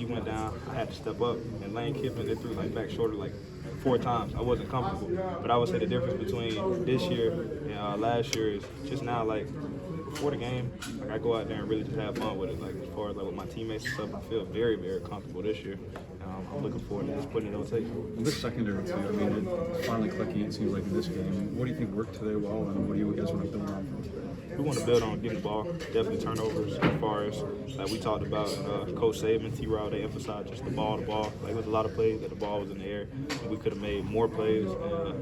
he went down, I had to step up. And Lane Kiffin, they threw like back shoulder like 4 times. I wasn't comfortable. But I would say the difference between this year and last year is just now, like, before the game, like, I go out there and really just have fun with it. Like, as far as like with my teammates and stuff, I feel very, very comfortable this year. I'm looking forward to just putting it on tape. Well, this secondary too, I mean, it's finally clicking, it seems like, in this game. What do you think worked today well, and what do you guys want to build on from today? We want to build on getting the ball, definitely turnovers. As far as like we talked about, Coach Saban, T-Rod, they emphasized just the ball. Like, there was a lot of plays that the ball was in the air, and we could have made more plays.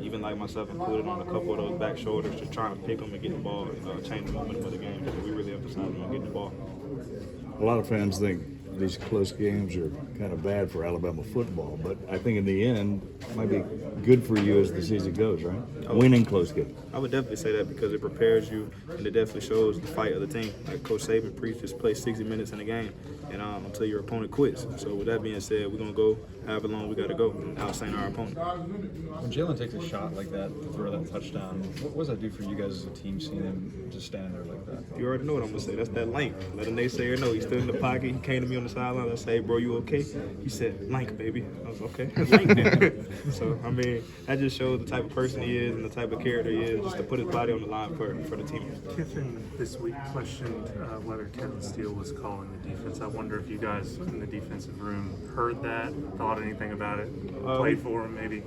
Even like myself included on a couple of those back shoulders, just trying to pick them and get the ball and change the momentum of the game. So we really emphasized on getting the ball. A lot of fans think these close games are kind of bad for Alabama football, but I think in the end, it might be good for you as the season goes, right? Winning close games. I would definitely say that because it prepares you and it definitely shows the fight of the team. Like Coach Saban preaches, play 60 minutes in a game and until your opponent quits. So with that being said, we're going to go however long we got to go outsaying our opponent. When Jalen takes a shot like that to throw that touchdown, what does that do for you guys as a team, seeing him just standing there like that? You already know what I'm going to say. That's that length. Let a naysayer know. He stood in the pocket. He came to me on the sideline. I said, hey, bro, you okay? He said, length, baby. I was okay. Length. So, I mean, that just shows the type of person he is and the type of character he is, just to put his body on the line for the team. Kiffin this week questioned whether Kevin Steele was calling the defense. I wonder if you guys in the defensive room heard that, thought anything about it, played for him maybe.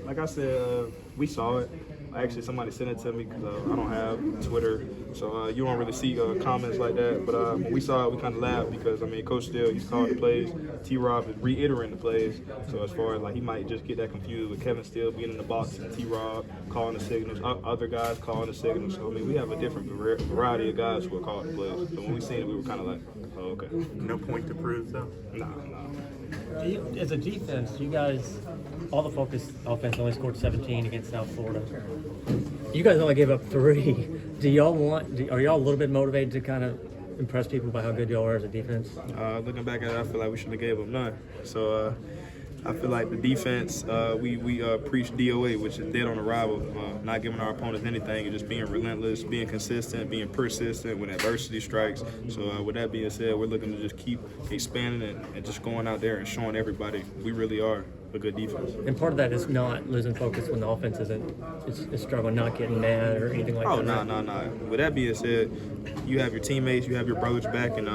Like I said, we saw it. Actually, somebody sent it to me because I don't have Twitter, so you don't really see comments like that. But when we saw it, we kind of laughed because, I mean, Coach Steele, he's called the plays. T-Rob is reiterating the plays. So as far as, like, he might just get that confused with Kevin Steele being in the box and T-Rob calling the signals, other guys calling the signals. So, I mean, we have a different variety of guys who are calling the plays. So when we seen it, we were kind of like, oh, okay. No point to prove, though? Nah. As a defense, you guys, all the focus offense only scored 17 against South Florida. You guys only gave up 3. Are y'all a little bit motivated to kind of impress people by how good y'all are as a defense? Looking back at it, I feel like we shouldn't have gave them none. So I feel like the defense, we preach DOA, which is dead on arrival, not giving our opponents anything and just being relentless, being consistent, being persistent when adversity strikes. So with that being said, we're looking to just keep expanding and just going out there and showing everybody we really are a good defense. And part of that is not losing focus when the offense is struggling, not getting mad or anything like that. Oh, no. With that being said, you have your teammates, you have your brothers back, and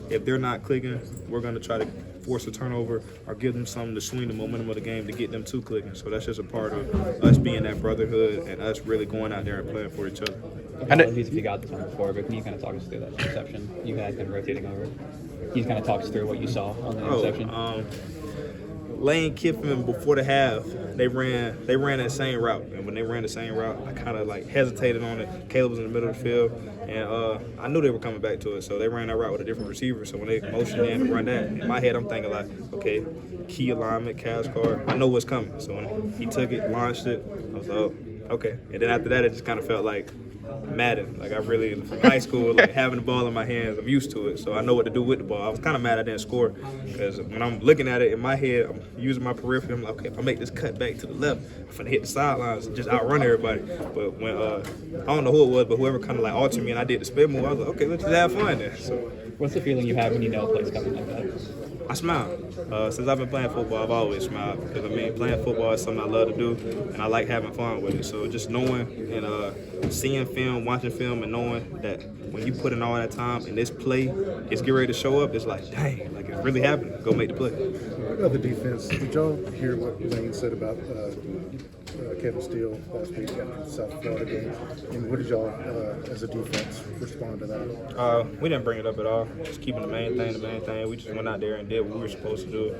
if they're not clicking, we're going to try to force a turnover or give them something to swing the momentum of the game to get them to clicking. So that's just a part of us being that brotherhood and us really going out there and playing for each other. Apologies if you got this one before, but can you kind of talk us through that interception? You guys been rotating over. Can you kind of talk us through what you saw on the interception? Lane Kiffin, before the half, they ran that same route, and when they ran the same route, I kind of like hesitated on it. Caleb was in the middle of the field, and I knew they were coming back to it, so they ran that route with a different receiver. So when they motioned in to run that, in my head, I'm thinking like, okay, key alignment, Cavs card, I know what's coming. So when he took it, launched it, I was like, oh, okay. And then after that, it just kind of felt like Madden. Like, I really, from high school, like having the ball in my hands, I'm used to it, so I know what to do with the ball. I was kind of mad I didn't score because when I'm looking at it in my head, I'm using my periphery. I'm like, okay, if I make this cut back to the left, I'm finna hit the sidelines and just outrun everybody. But when I don't know who it was, but whoever kind of like altered me and I did the spin move, I was like, okay, let's just have fun then. So, what's the feeling you have when you know a play's coming like that? I smile. Since I've been playing football, I've always smiled because, I mean, playing football is something I love to do, and I like having fun with it. So just knowing and seeing film, watching film, and knowing that when you put in all that time and this play is getting ready to show up, it's like, dang, like it's really happening. Go make the play. What about the defense? Did y'all hear what Lane said about Kevin Steele last week after the South Florida game? And what did y'all, as a defense, respond to that? We didn't bring it up at all. Just keeping the main thing. We just went out there and did what we were supposed to do.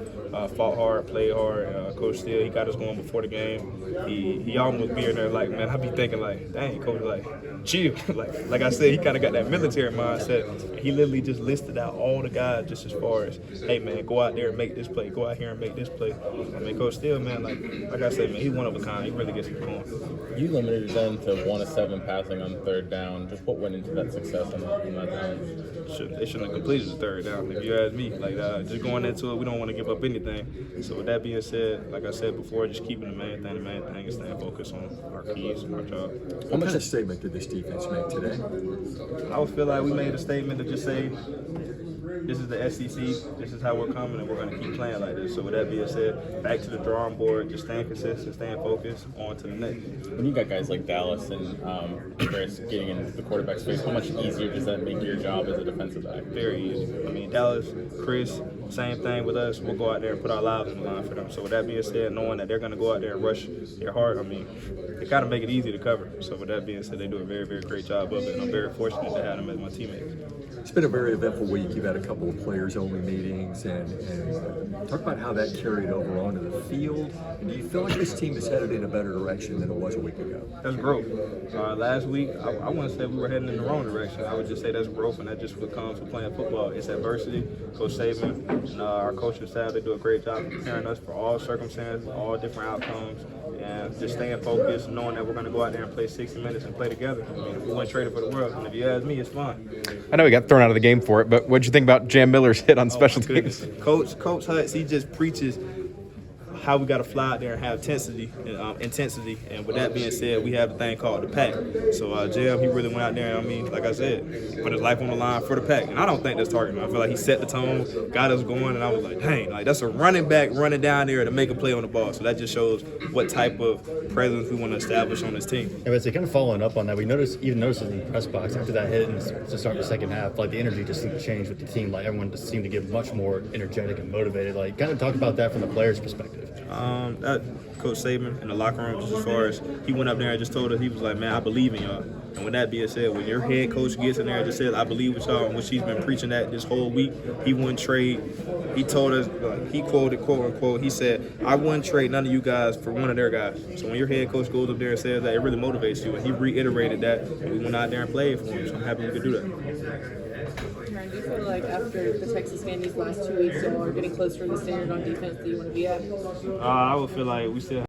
Fought hard, played hard. Coach Steele, he got us going before the game. He almost being there like, man, I be thinking like, dang, Coach, like, chill. like I said, he kind of got that military mindset. He literally just listed out all the guys just as far as, hey, man, go out there and make this play. Go out here and make this play. I mean, Coach Steele, man, like I said, man, he's one of a kind. He really gets it going. You limited them to 1 of 7 passing on third down. Just what went into that success on that down? They shouldn't have completed the third down, if you ask me. Like, just going into it, we don't want to give up anything. So with that being said, like I said before, just keeping the main thing, and staying focused on our keys and our job. What kind of statement did this defense make today? I would feel like we made a statement to just say, this is the SEC. This is how we're coming, and we're going to keep playing like this. So with that being said, back to the drawing board, just staying consistent, staying focused, on to the next. When you got guys like Dallas and Chris getting into the quarterback space, how much easier does that make your job as a defensive back? Very easy. I mean, Dallas, Chris, same thing with us. We'll go out there and put our lives on the line for them. So with that being said, knowing that they're going to go out there and rush their heart, I mean, they kind of make it easy to cover. So with that being said, they do a very, very great job of it, and I'm very fortunate to have them as my teammates. It's been a very eventful week. You've had a couple of players-only meetings, and talk about how that carried over onto the field. And do you feel like this team is headed in a better direction than it was a week ago? That's growth. Last week, I wouldn't say we were heading in the wrong direction. I would just say that's growth, and that just what comes with playing football. It's adversity. Coach Saban and our coaching staff, they do a great job preparing us for all circumstances, all different outcomes, and just staying focused, knowing that we're going to go out there and play 60 minutes and play together. I mean, we wouldn't trade it for the world, and if you ask me, it's fun. I know he got thrown out of the game for it, but what'd you think about Jam Miller's hit on special teams? Coach Hutz, he just preaches how we got to fly out there and have intensity. And with that being said, we have a thing called the pack. So Jam, he really went out there, and I mean, like I said, put his life on the line for the pack. And I don't think that's targeting. I feel like he set the tone, got us going, and I was like, dang, like that's a running back running down there to make a play on the ball. So that just shows what type of presence we want to establish on this team. Yeah, but kind of following up on that, we noticed in the press box after that hit and to start the second half, like the energy just seemed to change with the team. Like everyone just seemed to get much more energetic and motivated. Like kind of talk about that from the players' perspective. That Coach Saban in the locker room, just as far as he went up there and just told us, he was like, man, I believe in y'all. And with that being said, when your head coach gets in there and just says, I believe with y'all, and which he's been preaching that this whole week, he wouldn't trade. He told us, he quoted, quote unquote, he said, I wouldn't trade none of you guys for one of their guys. So when your head coach goes up there and says that, it really motivates you. And he reiterated that, and we went out there and played for him. So I'm happy we could do that. Terrion, do you feel like after the Texas game these last 2 weeks, y'all are getting closer to the standard on defense that you want to be at? I would feel like we still